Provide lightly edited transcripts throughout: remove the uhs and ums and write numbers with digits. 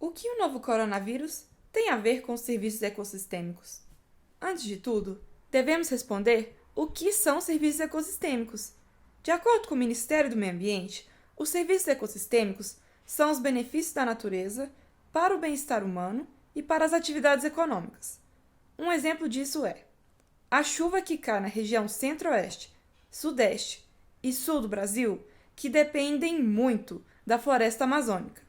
O que o novo coronavírus tem a ver com os serviços ecossistêmicos? Antes de tudo, devemos responder o que são serviços ecossistêmicos. De acordo com o Ministério do Meio Ambiente, os serviços ecossistêmicos são os benefícios da natureza para o bem-estar humano e para as atividades econômicas. Um exemplo disso é a chuva que cai na região centro-oeste, sudeste e sul do Brasil, que dependem muito da floresta amazônica.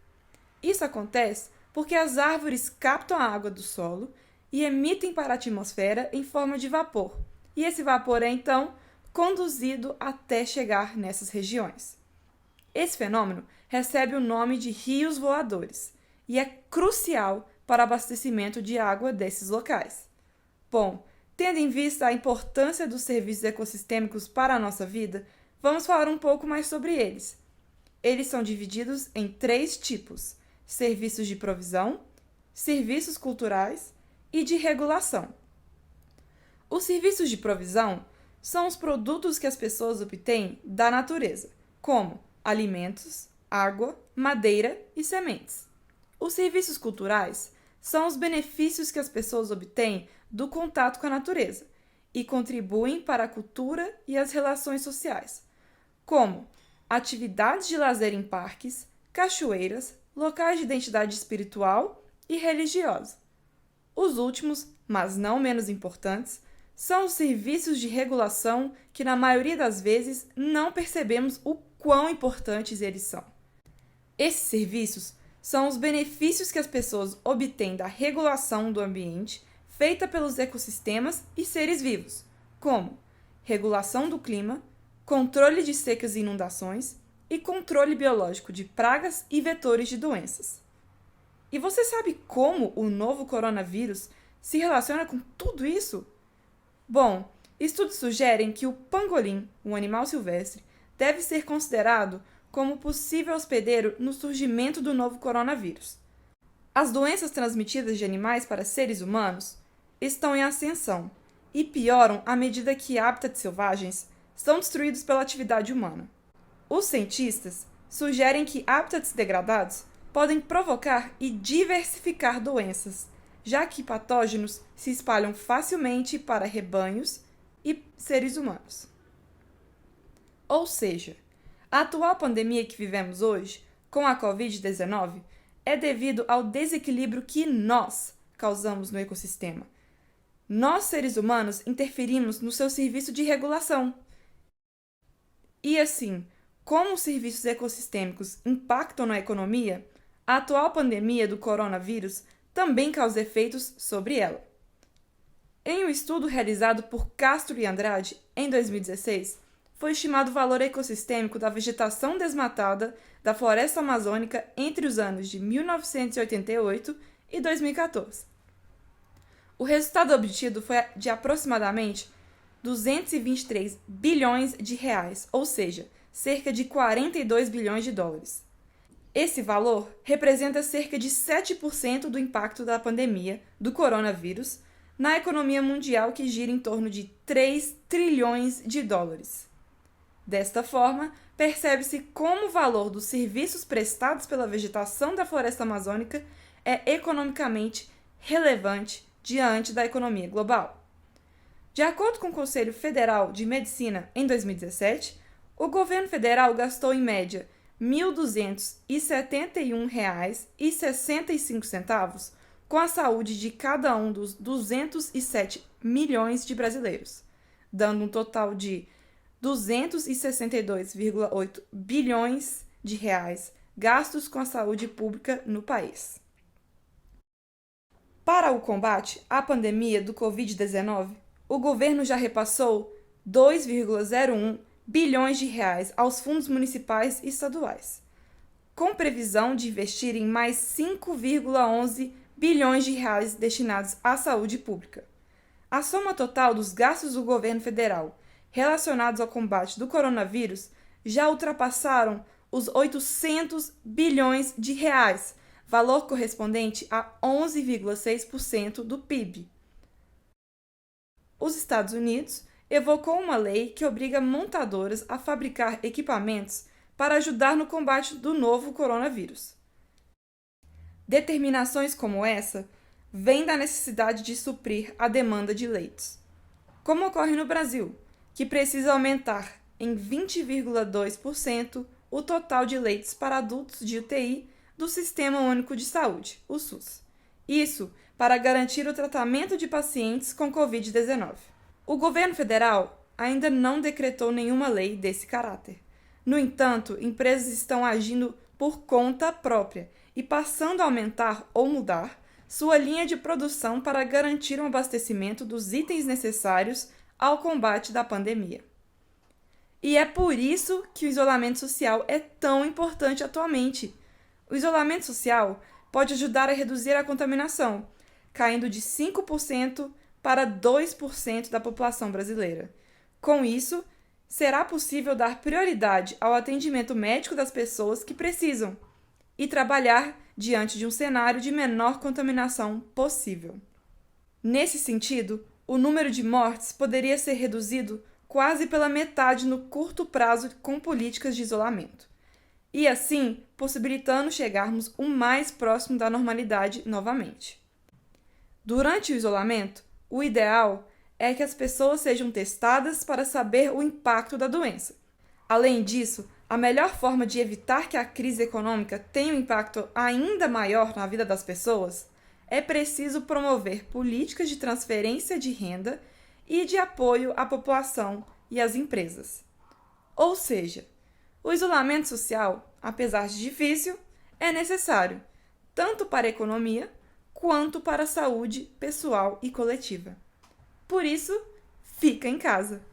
Isso acontece porque as árvores captam a água do solo e emitem para a atmosfera em forma de vapor, e esse vapor é então conduzido até chegar nessas regiões. Esse fenômeno recebe o nome de rios voadores e é crucial para o abastecimento de água desses locais. Bom, tendo em vista a importância dos serviços ecossistêmicos para a nossa vida, vamos falar um pouco mais sobre eles. Eles são divididos em 3 tipos: serviços de provisão, serviços culturais e de regulação. Os serviços de provisão são os produtos que as pessoas obtêm da natureza, como alimentos, água, madeira e sementes. Os serviços culturais são os benefícios que as pessoas obtêm do contato com a natureza e contribuem para a cultura e as relações sociais, como atividades de lazer em parques, cachoeiras, locais de identidade espiritual e religiosa. Os últimos, mas não menos importantes, são os serviços de regulação que, na maioria das vezes, não percebemos o quão importantes eles são. Esses serviços são os benefícios que as pessoas obtêm da regulação do ambiente feita pelos ecossistemas e seres vivos, como regulação do clima, controle de secas e inundações e controle biológico de pragas e vetores de doenças. E você sabe como o novo coronavírus se relaciona com tudo isso? Bom, estudos sugerem que o pangolim, um animal silvestre, deve ser considerado como possível hospedeiro no surgimento do novo coronavírus. As doenças transmitidas de animais para seres humanos estão em ascensão e pioram à medida que hábitats selvagens são destruídos pela atividade humana. Os cientistas sugerem que hábitats degradados podem provocar e diversificar doenças, já que patógenos se espalham facilmente para rebanhos e seres humanos. Ou seja, a atual pandemia que vivemos hoje, com a Covid-19, é devido ao desequilíbrio que nós causamos no ecossistema. Nós, seres humanos, interferimos no seu serviço de regulação. E assim, como os serviços ecossistêmicos impactam na economia, a atual pandemia do coronavírus também causa efeitos sobre ela. Em um estudo realizado por Castro e Andrade, em 2016, foi estimado o valor ecossistêmico da vegetação desmatada da floresta amazônica entre os anos de 1988 e 2014. O resultado obtido foi de aproximadamente 223 bilhões de reais, ou seja, cerca de 42 bilhões de dólares. Esse valor representa cerca de 7% do impacto da pandemia do coronavírus na economia mundial, que gira em torno de 3 trilhões de dólares. Desta forma, percebe-se como o valor dos serviços prestados pela vegetação da floresta amazônica é economicamente relevante diante da economia global. De acordo com o Conselho Federal de Medicina, em 2017, o governo federal gastou em média R$ 1.271,65 com a saúde de cada um dos 207 milhões de brasileiros, dando um total de 262,8 bilhões de reais gastos com a saúde pública no país. Para o combate à pandemia do Covid-19, o governo já repassou 2,01 bilhões de reais aos fundos municipais e estaduais, com previsão de investir em mais 5,11 bilhões de reais destinados à saúde pública. A soma total dos gastos do governo federal relacionados ao combate do coronavírus já ultrapassaram os 800 bilhões de reais, valor correspondente a 11,6% do PIB. Os Estados Unidos evocou uma lei que obriga montadoras a fabricar equipamentos para ajudar no combate do novo coronavírus. Determinações como essa vêm da necessidade de suprir a demanda de leitos, como ocorre no Brasil, que precisa aumentar em 20,2% o total de leitos para adultos de UTI do Sistema Único de Saúde, o SUS. Isso para garantir o tratamento de pacientes com Covid-19. O governo federal ainda não decretou nenhuma lei desse caráter. No entanto, empresas estão agindo por conta própria e passando a aumentar ou mudar sua linha de produção para garantir um abastecimento dos itens necessários ao combate da pandemia. E é por isso que o isolamento social é tão importante atualmente. O isolamento social pode ajudar a reduzir a contaminação, caindo de 5% para 2% da população brasileira. Com isso, será possível dar prioridade ao atendimento médico das pessoas que precisam e trabalhar diante de um cenário de menor contaminação possível. Nesse sentido, o número de mortes poderia ser reduzido quase pela metade no curto prazo com políticas de isolamento, e assim possibilitando chegarmos o mais próximo da normalidade novamente. Durante o isolamento, o ideal é que as pessoas sejam testadas para saber o impacto da doença. Além disso, a melhor forma de evitar que a crise econômica tenha um impacto ainda maior na vida das pessoas é preciso promover políticas de transferência de renda e de apoio à população e às empresas. Ou seja, o isolamento social, apesar de difícil, é necessário, tanto para a economia quanto para a saúde pessoal e coletiva. Por isso, fica em casa!